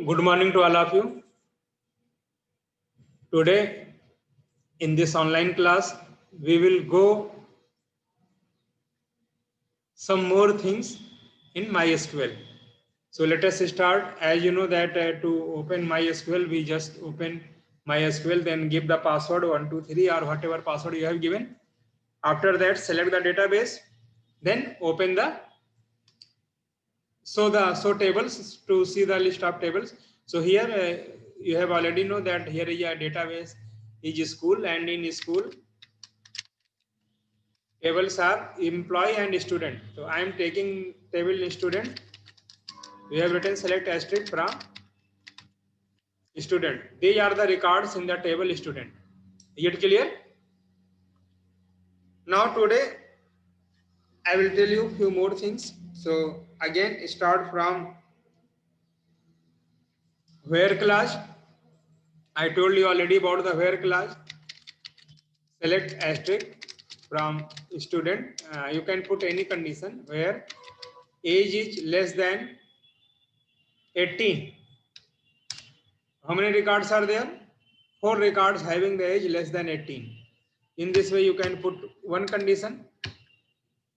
Good morning to all of you. Today, in this online class, we will go some more things in MySQL. So let us start. As you know that to open MySQL, we just open MySQL, then give the password 123 or whatever password you have given. After that, select the database, then open the show tables to see the list of tables. So here you have already know that here is a database is school, and in school tables are employee and student. So I am taking table student. We have written select asterisk from student. They are the records in the table student. Is it clear? Now today I will tell you few more things. So again start from where class. I told you already about the where class. Select asterisk from student. You can put any condition where age is less than 18. How many records are there? 4 records having the age less than 18. In this way you can put one condition.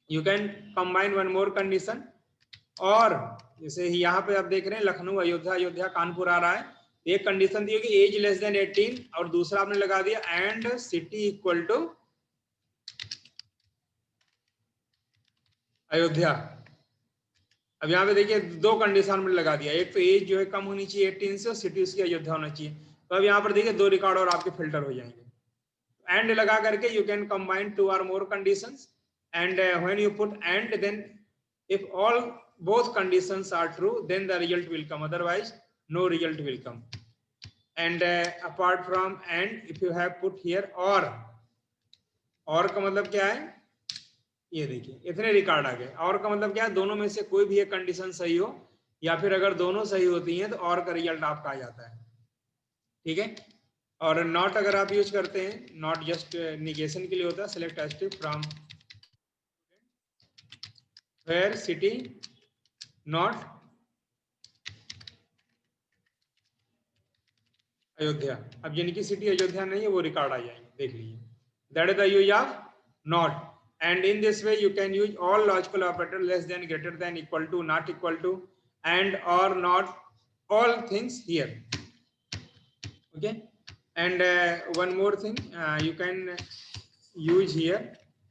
You can combine one more condition. और जैसे यहाँ पे आप देख रहे हैं लखनऊ अयोध्या कानपुर आ रहा है, एक कंडीशन दी है कि एज लेस देन 18 और दूसरा आपने लगा दिया and city equal to Ayodhya. अब यहाँ पे देखिए दो कंडीशन में लगा दिया, एक तो एज जो है कम होनी चाहिए 18 से और सिटी उसकी अयोध्या होना चाहिए. तो अब यहाँ पर देखिए दो रिकॉर्ड और आपके फिल्टर हो जाएंगे. एंड लगा करके you can combine 2 or more conditions, and when you put and, then if all both conditions are true, then the result will come, otherwise no result will come. And apart from and, if you have put here or का मतलब क्या है, ये देखिए इतने record आ गए. और का मतलब क्या है, दोनों में से कोई भी एक कंडीशन सही हो या फिर अगर दोनों सही होती हैं तो और का रिजल्ट आपका आ जाता है. ठीक है. और नॉट अगर आप यूज करते हैं, नॉट जस्ट निगेशन के लिए होता है. Select asterisk from where city not Ayodhya. अब जिनकी सिटी अयोध्या नहीं है वो रिकॉर्ड आ जाएंगे, देख लीजिए. That is the use of not. And in this way you can use all logical operator less than, greater than, equal to, not equal to, and or not, all things here. Okay. And one more thing you can use here,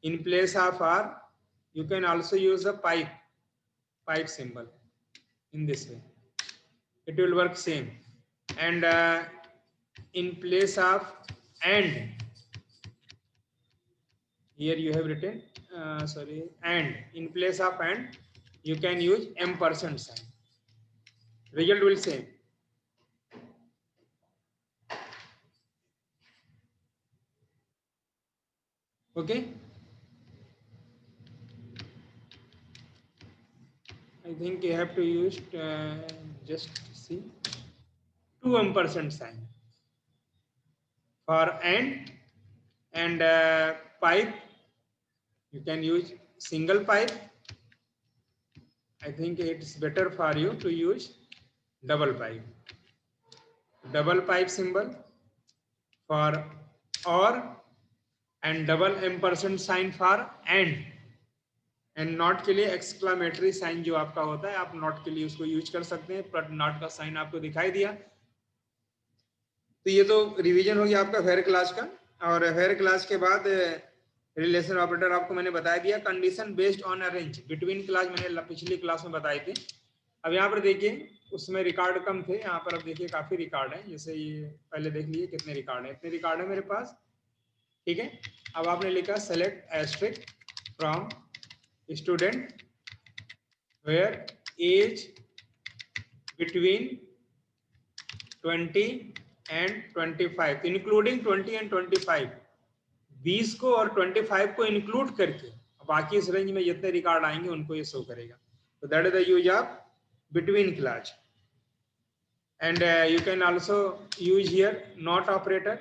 in place of r you can also use a pipe symbol. In this way it will work same. And in place of and, here you have written and in place of and you can use ampersand sign. Result will same. Okay. I think you have to use just see 2 ampersand sign for and pipe you can use single pipe. I think it's better for you to use double pipe symbol for or, and double ampersand sign for and not के लिए exclamatory sign जो आपका होता है, आप not के लिए उसको यूज कर सकते हैं. पर नॉट का साइन आपको दिखाई दिया. तो ये तो रिवीजन हो गया आपका वेयर क्लास का. और वेयर क्लास के बाद रिलेशन ऑपरेटर आपको मैंने बता दिया. Condition based on a range between class मैंने पिछली क्लास में बताई थी. अब यहाँ पर देखिए उसमें रिकॉर्ड कम थे, यहाँ पर अब देखिए काफी रिकॉर्ड है. जैसे ये पहले देख लीजिए कितने रिकॉर्ड है, इतने रिकॉर्ड है मेरे पास. ठीक है. अब आपने लिखा select asterisk from student where age between 20 and 25, including 20 and 25, 20 को और 25 को इंक्लूड करके बाकी इस रेंज में जितने रिकॉर्ड आएंगे उनको ये शो करेगा. तो that is the use of between class. And you can also use here not operator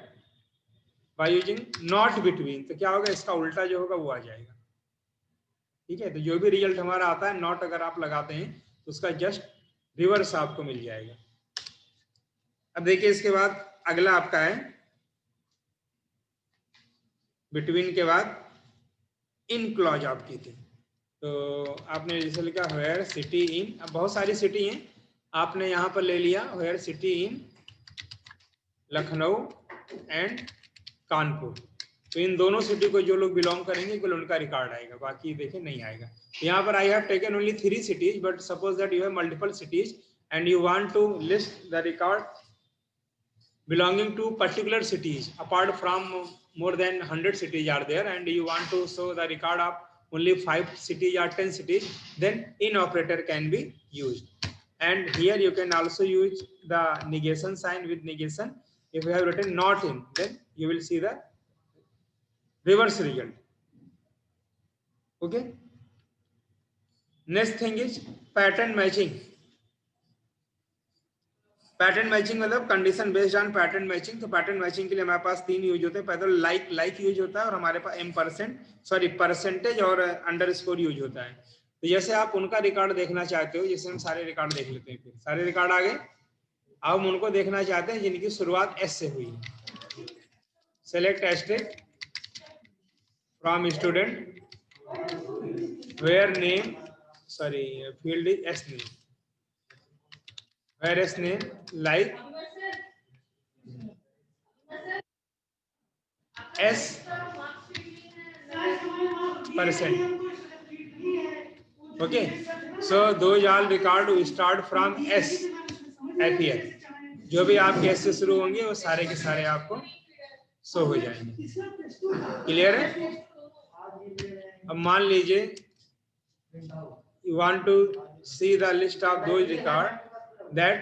by using not between. तो क्या होगा, इसका उल्टा जो होगा वो आ जाएगा. ठीक है. तो जो भी रिजल्ट हमारा आता है नॉट अगर आप लगाते हैं तो उसका जस्ट रिवर्स आपको मिल जाएगा. अब देखिए इसके बाद अगला आपका है बिटवीन के बाद इन क्लॉज आपकी थी, तो आपने जैसे लिखा वेयर सिटी इन, अब बहुत सारी सिटी हैं, आपने यहाँ पर ले लिया where city in Lucknow and Kanpur, तो इन दोनों सिटी को जो लोग बिलोंग करेंगे केवल उनका रिकॉर्ड आएगा, बाकी देखिए नहीं आएगा। यहाँ पर I have taken only 3 cities, but suppose that you have multiple cities and you want to list the record belonging to particular cities apart from more than 100 cities are there, and you want to show the record of only 5 cities or 10 cities, then in operator can be used. And here you can also use the negation sign with negation. If you have written not in, then you will see the reverse result. Okay, next thing is pattern matching. Pattern matching मतलब condition based on pattern matching. तो pattern matching के लिए हमारे पास 3 use होते हैं, पहले like use होता है और हमारे पास परसेंटेज और अंडरस्कोर यूज होता है। तो जैसे आप उनका रिकॉर्ड देखना चाहते हो, जैसे हम सारे रिकॉर्ड देख लेते हैं, फिर सारे रिकॉर्ड आ गए, अब हम उनको देखना चाहते हैं जिनकी शुरुआत एस से हुई है। Select asterisk from student where name field is S name, where is name like S percent. Okay, so those all record we start from S appear, जो भी आपके एस से शुरू होंगे वो सारे के सारे आपको शो हो जाएंगे। क्लियर है? अब मान लीजिए you want to see the list of those record that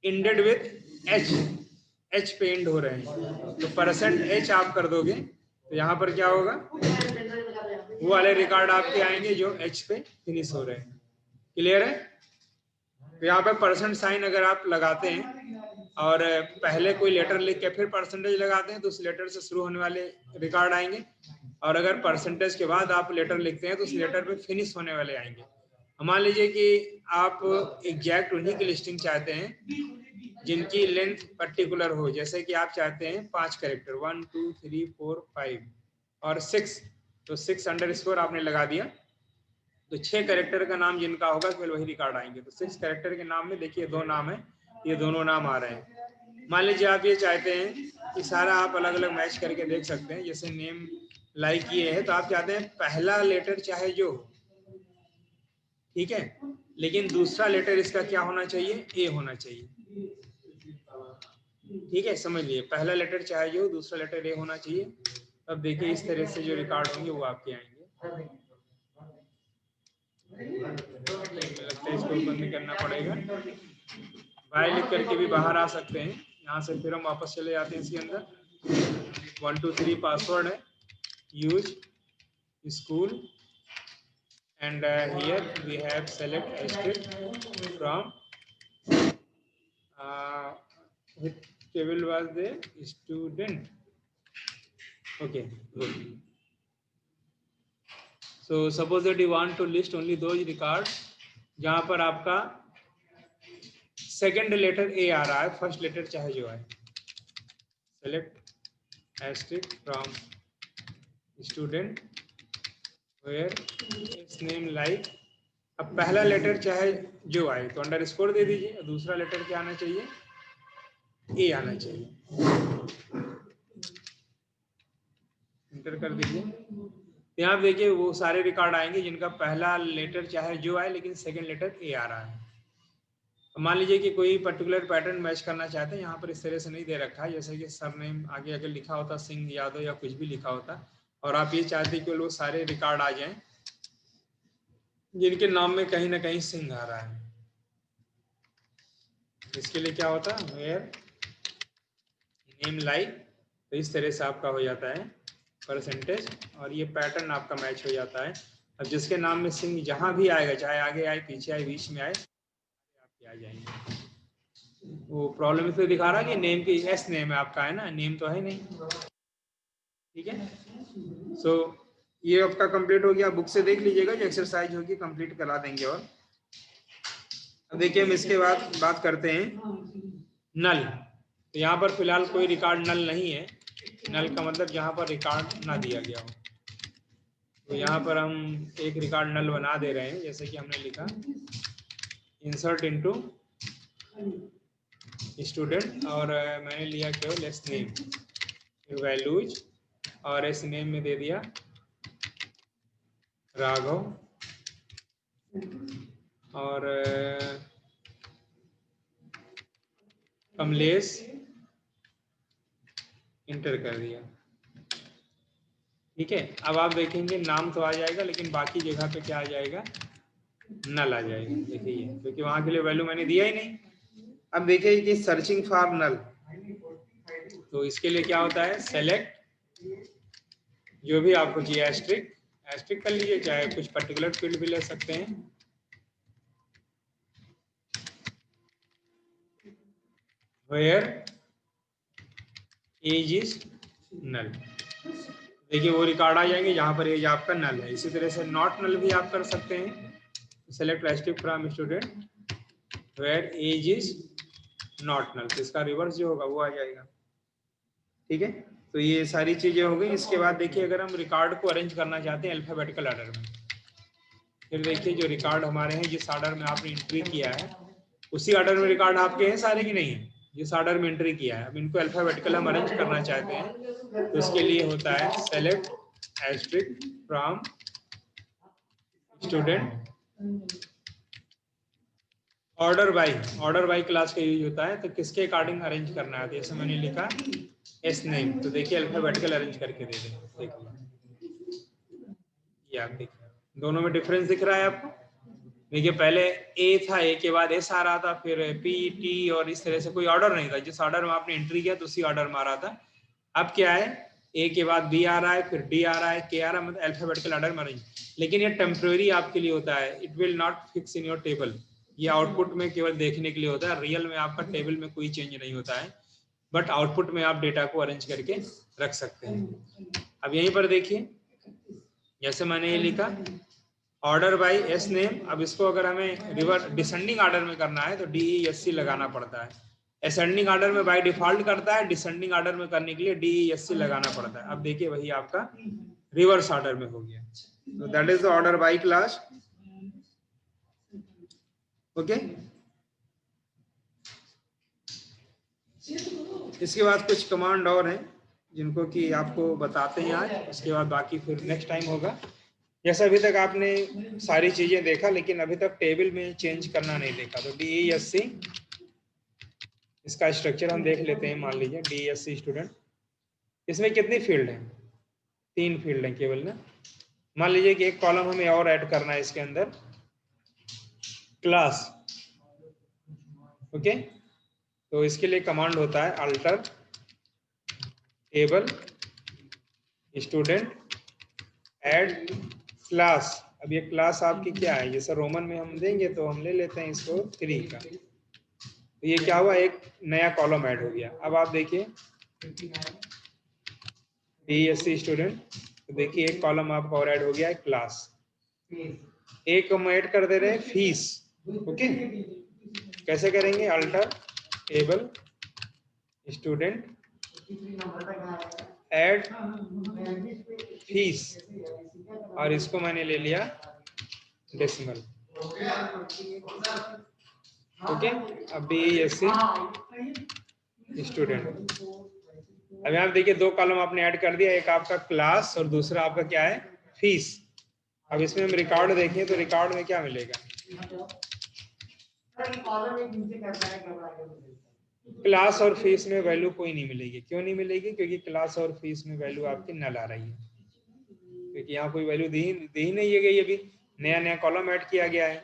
ended with H पे एंड हो रहे हैं, तो %H आप कर दोगे तो यहाँ पर क्या होगा, वो वाले रिकॉर्ड आपके आएंगे जो H पे फिनिश हो रहे हैं। क्लियर है? तो यहाँ पे परसेंट साइन अगर आप लगाते हैं और पहले कोई लेटर लिख के फिर परसेंटेज लगाते हैं तो उस लेटर से शुरू होने वाले रिकॉर्ड आएंगे, और अगर परसेंटेज के बाद आप लेटर लिखते हैं तो उस लेटर पे फिनिश होने वाले आएंगे। मान लीजिए कि आप एग्जैक्ट उन्हीं की लिस्टिंग चाहते हैं जिनकी लेंथ पर्टिकुलर हो, जैसे कि आप चाहते हैं 5 कैरेक्टर 1 2 3 4 5 और 6, तो 6 अंडरस्कोर आपने लगा दिया, तो 6 कैरेक्टर का नाम जिनका होगा केवल वही रिकॉर्ड आएंगे। तो 6 कैरेक्टर के नाम में देखिए 2 नाम है, ये दोनों नाम आ रहे हैं। मान लीजिए आप ये चाहते हैं कि सारा आप अलग अलग मैच करके देख सकते हैं, जैसे नेम लाइक ये है तो आप चाहते हैं पहला लेटर चाहे जो, ठीक है, लेकिन दूसरा लेटर इसका क्या होना चाहिए, ए होना चाहिए। ठीक है, समझ लिए, पहला लेटर चाहे जो, दूसरा लेटर ए होना चाहिए। अब देखिए इस तरह से जो रिकॉर्ड होंगे वो आपके आएंगे। लगता है इसको ओपन नहीं करना पड़ेगा, बाय लिख करके भी बाहर आ सकते हैं। यहाँ से फिर हम वापस चले जाते हैं इसके अंदर। 1 2 3 पासवर्ड है, use school, and here we have select asterisk from which table was the student. Okay, good. So suppose that you want to list only those records जहाँ पर आपका सेकेंड लेटर ए आ रहा है, फर्स्ट लेटर चाहे जो है। Select asterisk from student where its name like, अब पहला लेटर चाहे जो आए तो अंडरस्कोर दे दीजिए, दूसरा लेटर क्या आना चाहिए, ए आना चाहिए, इंटर कर दीजिए। यहाँ आप देखिए वो सारे रिकॉर्ड आएंगे जिनका पहला लेटर चाहे जो आए लेकिन सेकंड लेटर ए आ रहा है। मान लीजिए कि कोई पर्टिकुलर पैटर्न मैच करना चाहते हैं, यहाँ पर इस तरह से नहीं दे रखा है, जैसे कि सरनेम आगे अगर लिखा होता सिंह यादव या कुछ भी लिखा होता, और आप ये चाहते कि वो सारे रिकॉर्ड आ जाएं जिनके नाम में कहीं ना कहीं सिंह आ रहा है। इसके लिए क्या होता है, वेयर नेम लाइक, तो इस तरह से आपका हो जाता है परसेंटेज, और ये पैटर्न आपका मैच हो जाता है। अब जिसके नाम में सिंह जहां भी आएगा, चाहे आगे आए पीछे आए बीच में आए, आपके आ जाएंगे। वो प्रॉब्लम इसलिए दिखा रहा है कि नेम की एस नेम है आपका, है ना, नेम तो है नहीं। ठीक है, सो ये आपका कंप्लीट हो गया। बुक से देख लीजिएगा, जो एक्सरसाइज होगी कंप्लीट करा देंगे। और अब देखिए हम इसके बाद बात करते हैं नल। तो यहाँ पर फिलहाल कोई रिकॉर्ड नल नहीं है। नल का मतलब यहाँ पर रिकॉर्ड ना दिया गया हो। तो यहाँ पर हम एक रिकॉर्ड नल बना दे रहे हैं, जैसे कि हमने लिखा इंसर्ट इनटू स्टूडेंट, और मैंने लिया केवल एस नेम वैल्यूज, और एस नेम में दे दिया राघव, और कमलेश इंटर कर दिया। ठीक है, अब आप देखेंगे नाम तो आ जाएगा, लेकिन बाकी जगह पे क्या आ जाएगा, नल आ जाएगा। देखिए, क्योंकि वहां के लिए वैल्यू मैंने दिया ही नहीं। अब देखिए कि सर्चिंग फॉर नल, तो इसके लिए क्या होता है, सेलेक्ट जो भी आपको चाहिए, एस्ट्रिक एस्ट्रिक कर लीजिए, चाहे कुछ पर्टिकुलर फील्ड भी ले सकते हैं। वेयर एज इज नल, देखिए वो रिकॉर्ड आ जाएंगे जहां पर एज आपका नल है। इसी तरह से नॉट नल भी आप कर सकते हैं, select asterisk from student where age is not null, तो इसका रिवर्स जो होगा वो आ जाएगा। ठीक है, तो ये सारी चीजें हो गई। इसके बाद देखिए, अगर हम रिकॉर्ड को अरेंज करना चाहते हैं अल्फाबेटिकल ऑर्डर में, फिर देखिए जो रिकॉर्ड हमारे हैं, जिस ऑर्डर में आपने एंट्री किया है उसी ऑर्डर में रिकॉर्ड आपके हैं सारे की नहीं है, जिस ऑर्डर में एंट्री किया है। अब इनको अल्फाबेटिकल हम अरेंज करना चाहते हैं, तो इसके लिए होता है select asterisk from student order by class का यूज होता है। तो किसके अकॉर्डिंग अरेंज करना है, जैसे मैंने लिखा एस नेम, तो देखिए अल्फाबेटिकल अरेंज करके दे दें। देखिए ये आप देखिए दोनों में डिफरेंस दिख रहा है आपको। देखिए पहले ए था, ए के बाद एस आ रहा था, फिर पी टी, और इस तरह से कोई ऑर्डर नहीं था। जिस ऑर्डर में आपने एंट्री किया तो उसी ऑर्डर में आ रहा था। अब क्या है, ए के बाद बी आ रहा है, फिर डी आ रहा है, के आ रहा है, मतलब अल्फाबेटिकल ऑर्डर में अरेंज। लेकिन ये टेम्परेरी आपके लिए होता है, it will not fix in your table. ये आउटपुट में केवल देखने के लिए होता है, रियल में आपका टेबल में कोई चेंज नहीं होता है, बट आउटपुट में आप डेटा को अरेंज करके रख सकते हैं। अब यहीं पर देखिए, जैसे मैंने ये लिखा ऑर्डर बाय एस नेम, अब इसको अगर हमें रिवर्स डिसेंडिंग ऑर्डर में करना है तो DESC लगाना पड़ता है। असेंडिंग ऑर्डर में बाय डिफॉल्ट करता है, डिसेंडिंग ऑर्डर में करने के लिए DESC लगाना पड़ता है। अब देखिए वही आपका रिवर्स ऑर्डर में हो गया। तो that is the order by class. Okay, इसके बाद कुछ कमांड और हैं जिनको कि आपको बताते हैं आज, उसके बाद बाकी फिर नेक्स्ट टाइम होगा। जैसे अभी तक आपने सारी चीजें देखा, लेकिन अभी तक टेबल में चेंज करना नहीं देखा। तो DESC, इसका स्ट्रक्चर हम देख लेते हैं। मान लीजिए DESC स्टूडेंट, इसमें कितनी फील्ड है, 3 फील्ड है केवल ना। मान लीजिए कि एक कॉलम हमें और ऐड करना है इसके अंदर, क्लास। ओके, तो इसके लिए कमांड होता है alter table student add class. अब ये क्लास आपकी क्या है, जैसे रोमन में हम देंगे तो हम ले लेते हैं इसको 3 का। तो ये क्या हुआ, एक नया कॉलम ऐड हो गया। अब आप देखिए DESC स्टूडेंट, तो देखिए एक कॉलम आपका और ऐड हो गया है क्लास। एक हम ऐड कर दे रहे हैं फीस। ओके, कैसे करेंगे, alter table student add fees, और इसको मैंने ले लिया डेसिमल। ओके, अब DESC स्टूडेंट। अब यहाँ देखिए 2 कॉलम आपने ऐड कर दिया, एक आपका क्लास और दूसरा आपका क्या है, फीस। अब इसमें हम रिकॉर्ड देखें तो रिकॉर्ड में क्या मिलेगा, क्लास और फीस में वैल्यू कोई नहीं मिलेगी। क्यों नहीं मिलेगी, क्योंकि क्लास और फीस में वैल्यू आपकी नल आ रही है, क्योंकि यहाँ कोई वैल्यू दी ही नहीं है गई, अभी नया कॉलम ऐड किया गया है।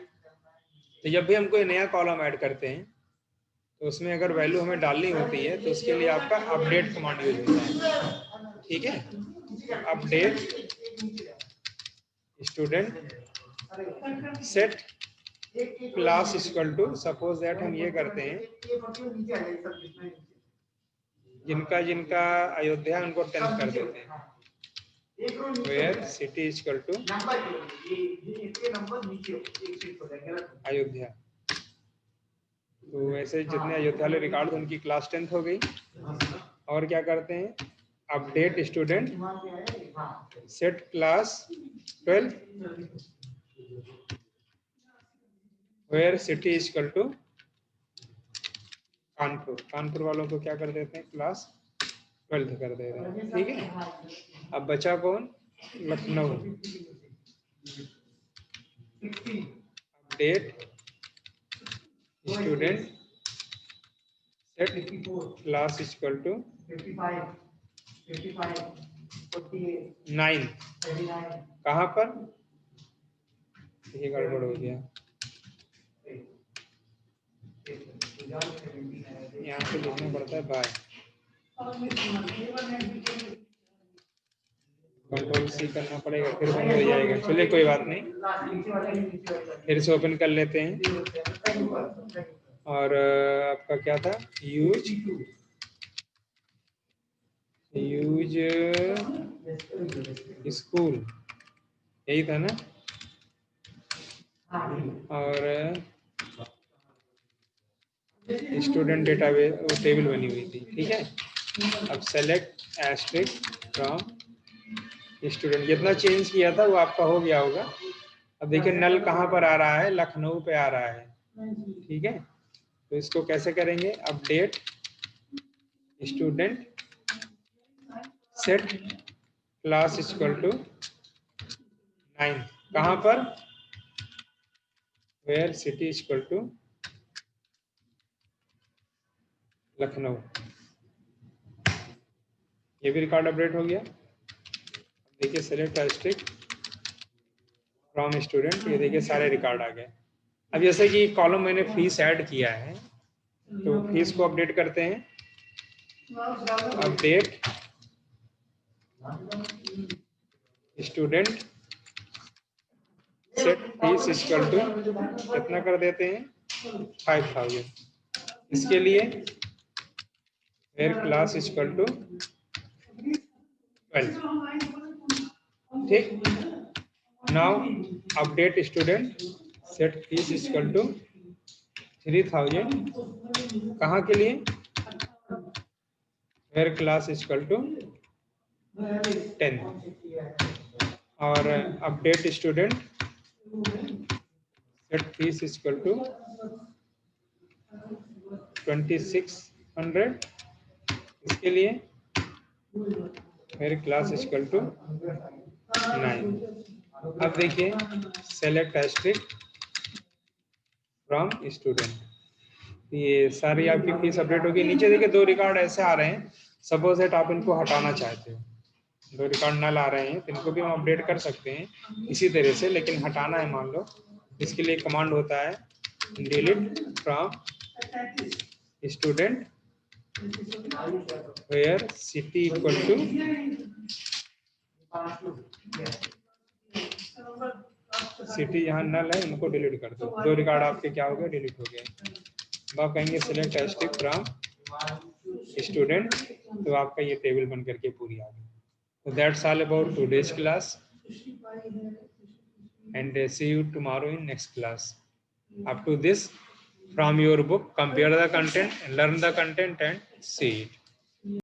तो जब भी हम कोई नया कॉलम ऐड करते हैं तो उसमें अगर वैल्यू हमें डालनी होती है तो उसके लिए आपका अपडेट कमांड यूज होता है। ठीक है, update student set class equal to, suppose that हम ये करते हैं, जिनका जिनका अयोध्या उनको 10 कर देते हैं, where city equal to Ayodhya. तो वैसे जितने अयोध्या वाले रिकॉर्ड थे उनकी क्लास 10th हो गई। और क्या करते हैं, update student set class 12 where city is equal to Kanpur. Kanpur वालों को क्या कर देते हैं, क्लास 12th कर देते हैं। ठीक है, अब बचा कौन, Lucknow. Update student set class is equal to 9। कहाँ पर, ये गड़बड़ हो गया, यहाँ पे लिखना पड़ता है बाय, कंट्रोल सी करना पड़ेगा, फिर बंद हो जाएगा। चलिए कोई बात नहीं, फिर से ओपन कर लेते हैं। और आपका क्या था, यूज स्कूल, यही था ना। और स्टूडेंट डेटाबेस वो टेबल बनी हुई थी। ठीक है, अब सेलेक्ट एस्ट्रिक्ट फ्रॉम स्टूडेंट, जितना चेंज किया था वो आपका हो गया होगा। अब देखिए नल कहाँ पर आ रहा है, लखनऊ पे आ रहा है। ठीक है, तो इसको कैसे करेंगे, update student set class equal to 9। कहाँ पर, where city equal to Lucknow. ये भी रिकॉर्ड अपडेट हो गया। देखिए सेलेक्ट एस्ट्रिक्ट फ्रॉम स्टूडेंट, ये देखिए सारे रिकॉर्ड आ गए। अब जैसे कि कॉलम मैंने फीस ऐड किया है, तो फीस को अपडेट करते हैं। Update student set fees equal to कितना कर देते हैं, 5000। इसके लिए वेयर क्लास इक्वल टू 12। ठीक, now update student set fees equal to 3000। कहाँ के लिए, वेयर क्लास इक्वल टू 10। और update student set fees equal to 2600। इसके लिए मेरी क्लास इक्वल टू 9। अब देखिए सेलेक्ट एस्ट्रिक्ट फ्रॉम स्टूडेंट, ये सारी आपकी फीस अपडेट होगी। नीचे देखिए दो रिकॉर्ड ऐसे आ रहे हैं, सपोज दैट आप इनको हटाना चाहते हो, दो रिकॉर्ड नल आ रहे हैं, तो इनको भी हम अपडेट कर सकते हैं इसी तरह से, लेकिन हटाना है मान लो, इसके लिए कमांड होता है delete from student where city equal to, city यहाँ नल है, इनको डिलीट कर दो। दो रिकॉर्ड आपके क्या हो गए, डिलीट हो गए। अब आप कहेंगे सिलेक्ट एस्ट्रिक्ट फ्रॉम स्टूडेंट, तो आपका ये टेबल बन करके पूरी आ गई। So that's all about today's class, and see you tomorrow in next class. Up to this, from your book, compare the content, learn the content and see it.